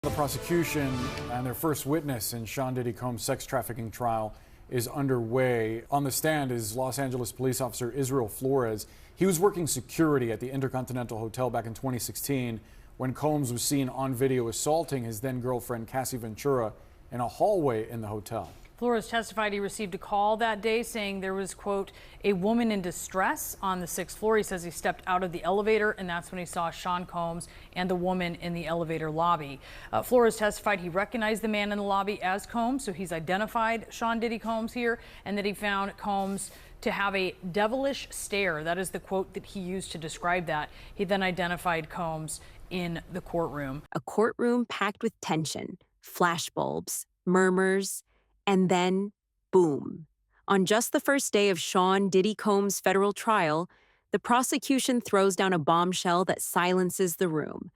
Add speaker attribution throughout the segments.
Speaker 1: The prosecution and their first witness in Sean Diddy Combs' sex trafficking trial is underway. On the stand is Los Angeles police officer Israel Flores. He was working security at the Intercontinental Hotel back in 2016 when Combs was seen on video assaulting his then-girlfriend Cassie Ventura in a hallway in the hotel.
Speaker 2: Flores testified he received a call that day saying there was, quote, a woman in distress on the 6th floor. He says he stepped out of the elevator, and that's when he saw Sean Combs and the woman in the elevator lobby. Flores testified he recognized the man in the lobby as Combs, so he's identified Sean Diddy Combs here, and that he found Combs to have a devilish stare. That is the quote that he used to describe that. He then identified Combs in the courtroom.
Speaker 3: A courtroom packed with tension, flashbulbs, murmurs, and then, boom. On just the first day of Sean Diddy Combs' federal trial, the prosecution throws down a bombshell that silences the room.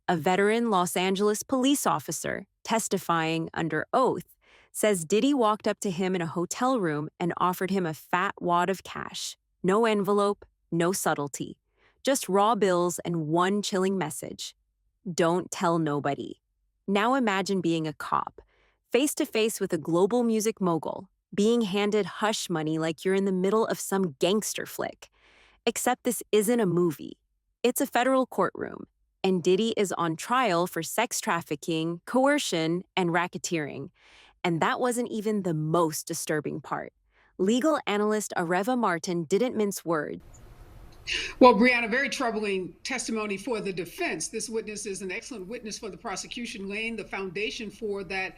Speaker 3: A veteran Los Angeles police officer, testifying under oath, says Diddy walked up to him in a hotel room and offered him a fat wad of cash. No envelope, no subtlety. Just raw bills and one chilling message. Don't tell nobody. Now imagine being a cop, face to face with a global music mogul, being handed hush money like you're in the middle of some gangster flick. Except this isn't a movie. It's a federal courtroom, and Diddy is on trial for sex trafficking, coercion, and racketeering. And that wasn't even the most disturbing part. Legal analyst Areva Martin didn't mince words.
Speaker 4: Well, Brianna, very troubling testimony for the defense. This witness is an excellent witness for the prosecution, laying the foundation for that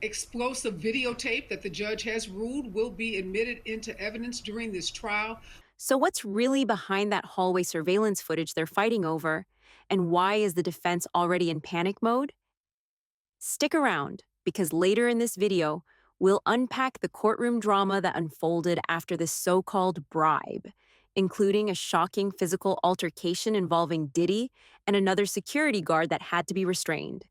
Speaker 4: explosive videotape that the judge has ruled will be admitted into evidence during this trial.
Speaker 3: So what's really behind that hallway surveillance footage they're fighting over? And why is the defense already in panic mode? Stick around, because later in this video, we'll unpack the courtroom drama that unfolded after this so-called bribe, including a shocking physical altercation involving Diddy and another security guard that had to be restrained.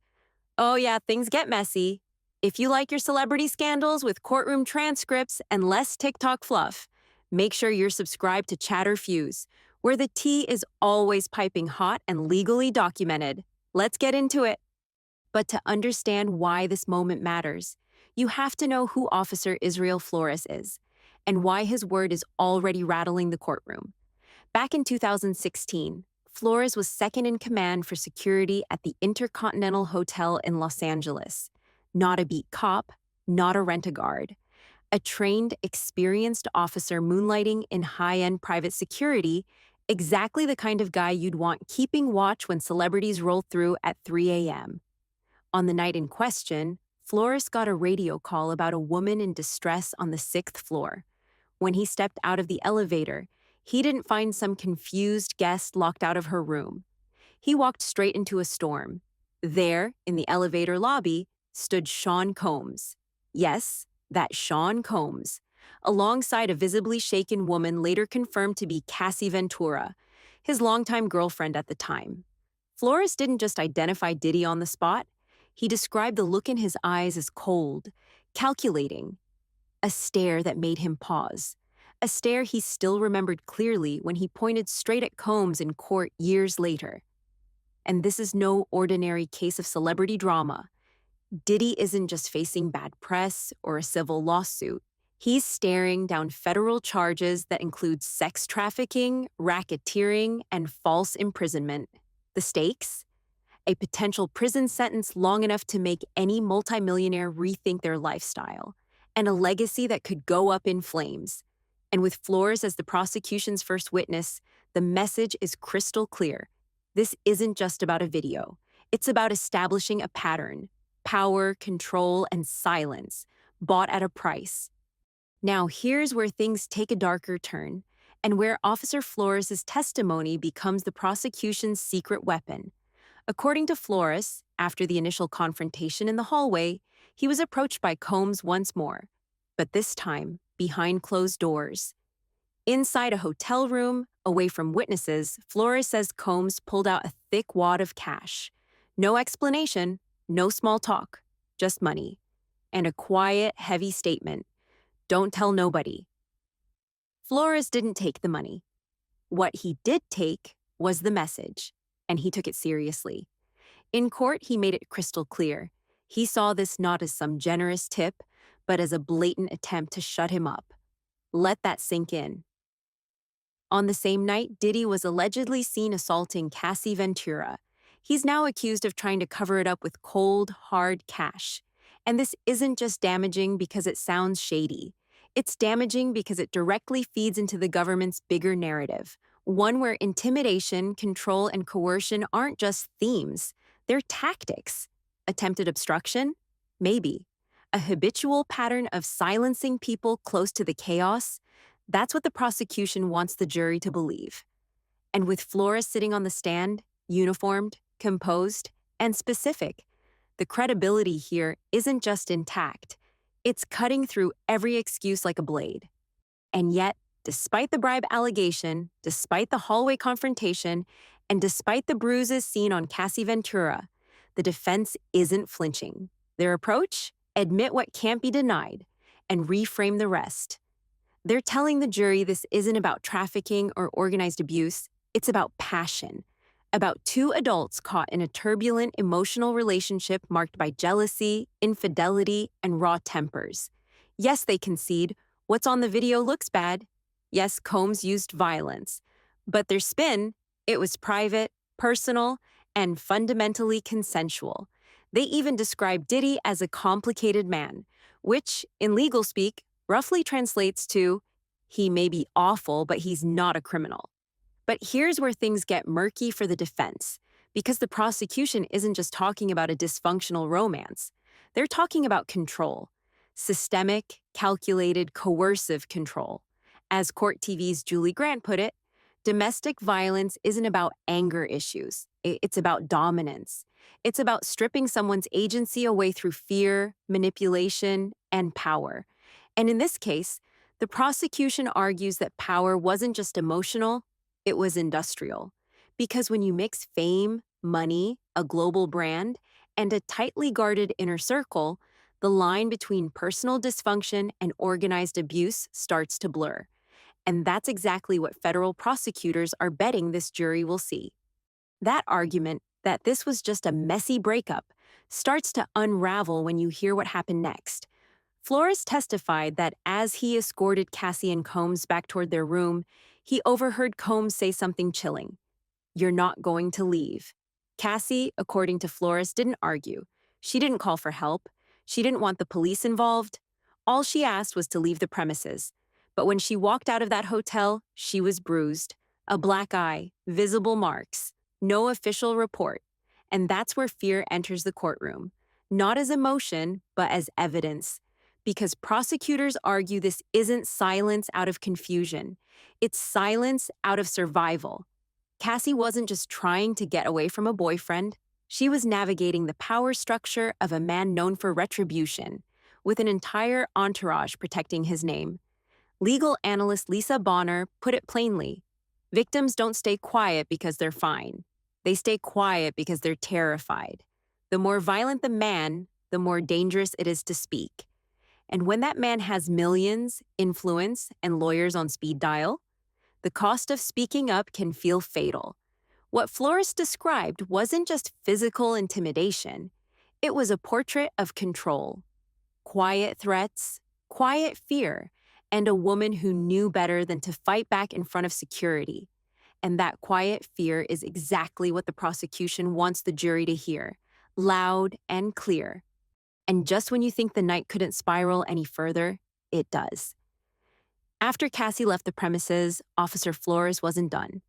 Speaker 3: Oh yeah, things get messy. If you like your celebrity scandals with courtroom transcripts and less TikTok fluff, make sure you're subscribed to Chatter Fuse, where the tea is always piping hot and legally documented. Let's get into it. But to understand why this moment matters, you have to know who Officer Israel Flores is and why his word is already rattling the courtroom. Back in 2016, Flores was second in command for security at the Intercontinental Hotel in Los Angeles. Not a beat cop, not a rent-a-guard. A trained, experienced officer moonlighting in high-end private security, exactly the kind of guy you'd want keeping watch when celebrities roll through at 3 a.m. On the night in question, Flores got a radio call about a woman in distress on the 6th floor. When he stepped out of the elevator, he didn't find some confused guest locked out of her room. He walked straight into a storm. There, in the elevator lobby, stood Sean Combs. Yes, that Sean Combs, alongside a visibly shaken woman later confirmed to be Cassie Ventura, his longtime girlfriend at the time. Flores didn't just identify Diddy on the spot. He described the look in his eyes as cold, calculating, a stare that made him pause, a stare he still remembered clearly when he pointed straight at Combs in court years later. And this is no ordinary case of celebrity drama. Diddy isn't just facing bad press or a civil lawsuit. He's staring down federal charges that include sex trafficking, racketeering, and false imprisonment. The stakes? A potential prison sentence long enough to make any multimillionaire rethink their lifestyle, and a legacy that could go up in flames. And with Flores as the prosecution's first witness, the message is crystal clear. This isn't just about a video. It's about establishing a pattern. Power, control, and silence, bought at a price. Now here's where things take a darker turn, and where Officer Flores' testimony becomes the prosecution's secret weapon. According to Flores, after the initial confrontation in the hallway, he was approached by Combs once more, but this time behind closed doors. Inside a hotel room, away from witnesses, Flores says Combs pulled out a thick wad of cash. No explanation, no small talk, just money. And a quiet, heavy statement. Don't tell nobody. Flores didn't take the money. What he did take was the message, and he took it seriously. In court, he made it crystal clear. He saw this not as some generous tip, but as a blatant attempt to shut him up. Let that sink in. On the same night, Diddy was allegedly seen assaulting Cassie Ventura. He's now accused of trying to cover it up with cold, hard cash. And this isn't just damaging because it sounds shady. It's damaging because it directly feeds into the government's bigger narrative, one where intimidation, control, and coercion aren't just themes, they're tactics. Attempted obstruction? Maybe. A habitual pattern of silencing people close to the chaos? That's what the prosecution wants the jury to believe. And with Flores sitting on the stand, uniformed, composed, and specific, the credibility here isn't just intact. It's cutting through every excuse like a blade. And yet, despite the bribe allegation, despite the hallway confrontation, and despite the bruises seen on Cassie Ventura, the defense isn't flinching. Their approach? Admit what can't be denied, and reframe the rest. They're telling the jury this isn't about trafficking or organized abuse, it's about passion. About two adults caught in a turbulent emotional relationship marked by jealousy, infidelity, and raw tempers. Yes, they concede, what's on the video looks bad. Yes, Combs used violence. But their spin, it was private, personal, and fundamentally consensual. They even described Diddy as a complicated man, which, in legal speak, roughly translates to, he may be awful, but he's not a criminal. But here's where things get murky for the defense, because the prosecution isn't just talking about a dysfunctional romance. They're talking about control. Systemic, calculated, coercive control. As Court TV's Julie Grant put it, domestic violence isn't about anger issues. It's about dominance. It's about stripping someone's agency away through fear, manipulation, and power. And in this case, the prosecution argues that power wasn't just emotional, it was industrial. Because when you mix fame, money, a global brand, and a tightly guarded inner circle, the line between personal dysfunction and organized abuse starts to blur. And that's exactly what federal prosecutors are betting this jury will see. That argument, that this was just a messy breakup, starts to unravel when you hear what happened next. Flores testified that as he escorted Cassie and Combs back toward their room, he overheard Combs say something chilling. "You're not going to leave." Cassie, according to Flores, didn't argue. She didn't call for help. She didn't want the police involved. All she asked was to leave the premises. But when she walked out of that hotel, she was bruised. A black eye, visible marks, no official report. And that's where fear enters the courtroom. Not as emotion, but as evidence. Because prosecutors argue this isn't silence out of confusion. It's silence out of survival. Cassie wasn't just trying to get away from a boyfriend. She was navigating the power structure of a man known for retribution, with an entire entourage protecting his name. Legal analyst Lisa Bonner put it plainly. Victims don't stay quiet because they're fine. They stay quiet because they're terrified. The more violent the man, the more dangerous it is to speak. And when that man has millions, influence, and lawyers on speed dial, the cost of speaking up can feel fatal. What Flores described wasn't just physical intimidation. It was a portrait of control. Quiet threats, quiet fear, and a woman who knew better than to fight back in front of security. And that quiet fear is exactly what the prosecution wants the jury to hear, loud and clear. And just when you think the night couldn't spiral any further, it does. After Cassie left the premises, Officer Flores wasn't done.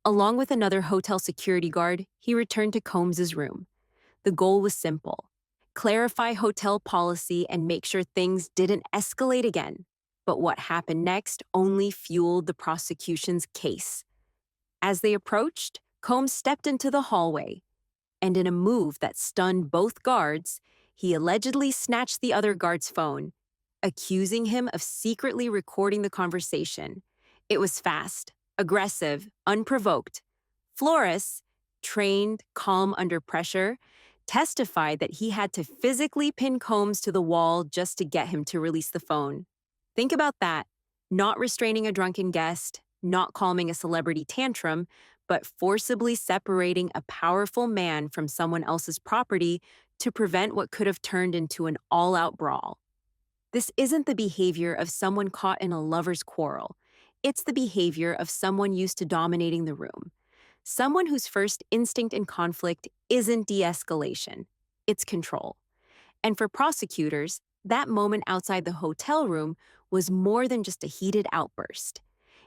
Speaker 3: Along with another hotel security guard, he returned to Combs' room. The goal was simple: clarify hotel policy and make sure things didn't escalate again. But what happened next only fueled the prosecution's case. As they approached, Combs stepped into the hallway, and in a move that stunned both guards, he allegedly snatched the other guard's phone, accusing him of secretly recording the conversation. It was fast, aggressive, unprovoked. Flores, trained, calm under pressure, testified that he had to physically pin Combs to the wall just to get him to release the phone. Think about that. Not restraining a drunken guest, not calming a celebrity tantrum, but forcibly separating a powerful man from someone else's property to prevent what could have turned into an all-out brawl. This isn't the behavior of someone caught in a lover's quarrel. It's the behavior of someone used to dominating the room. Someone whose first instinct in conflict isn't de-escalation, it's control. And for prosecutors, that moment outside the hotel room was more than just a heated outburst.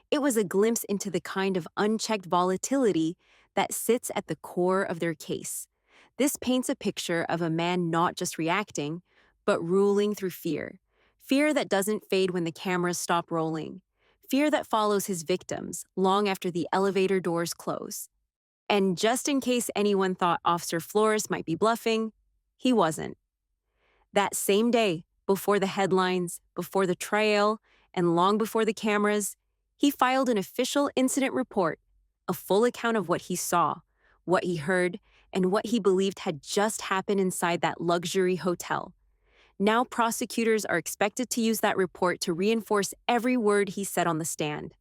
Speaker 3: It was a glimpse into the kind of unchecked volatility that sits at the core of their case. This paints a picture of a man not just reacting, but ruling through fear. Fear that doesn't fade when the cameras stop rolling. Fear that follows his victims long after the elevator doors close. And just in case anyone thought Officer Flores might be bluffing, he wasn't. That same day, before the headlines, before the trial, and long before the cameras, he filed an official incident report, a full account of what he saw, what he heard, and what he believed had just happened inside that luxury hotel. Now prosecutors are expected to use that report to reinforce every word he said on the stand.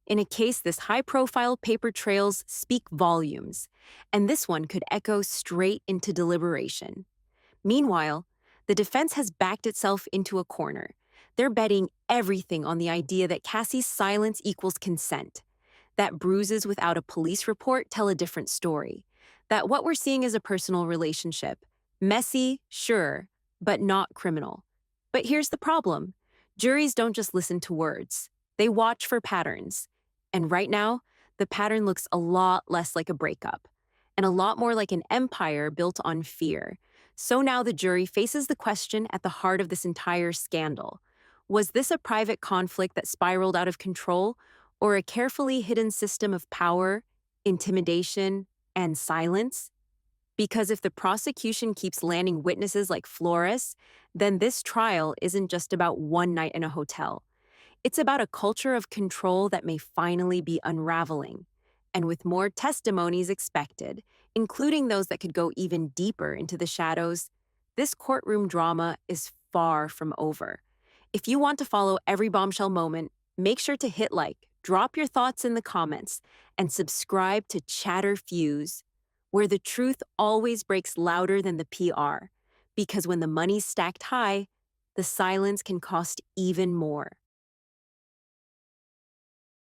Speaker 3: In a case this high-profile, paper trails speak volumes, and this one could echo straight into deliberation. Meanwhile, the defense has backed itself into a corner. They're betting everything on the idea that Cassie's silence equals consent, that bruises without a police report tell a different story, that what we're seeing is a personal relationship. Messy, sure, but not criminal. But here's the problem. Juries don't just listen to words. They watch for patterns. And right now, the pattern looks a lot less like a breakup, and a lot more like an empire built on fear. So now the jury faces the question at the heart of this entire scandal. Was this a private conflict that spiraled out of control, or a carefully hidden system of power, intimidation, and silence? Because if the prosecution keeps landing witnesses like Flores, then this trial isn't just about one night in a hotel. It's about a culture of control that may finally be unraveling. And with more testimonies expected, including those that could go even deeper into the shadows, this courtroom drama is far from over. If you want to follow every Bombshell moment, make sure to hit like, drop your thoughts in the comments, and subscribe to Chatter Fuse, where the truth always breaks louder than the PR. Because when the money's stacked high, the silence can cost even more.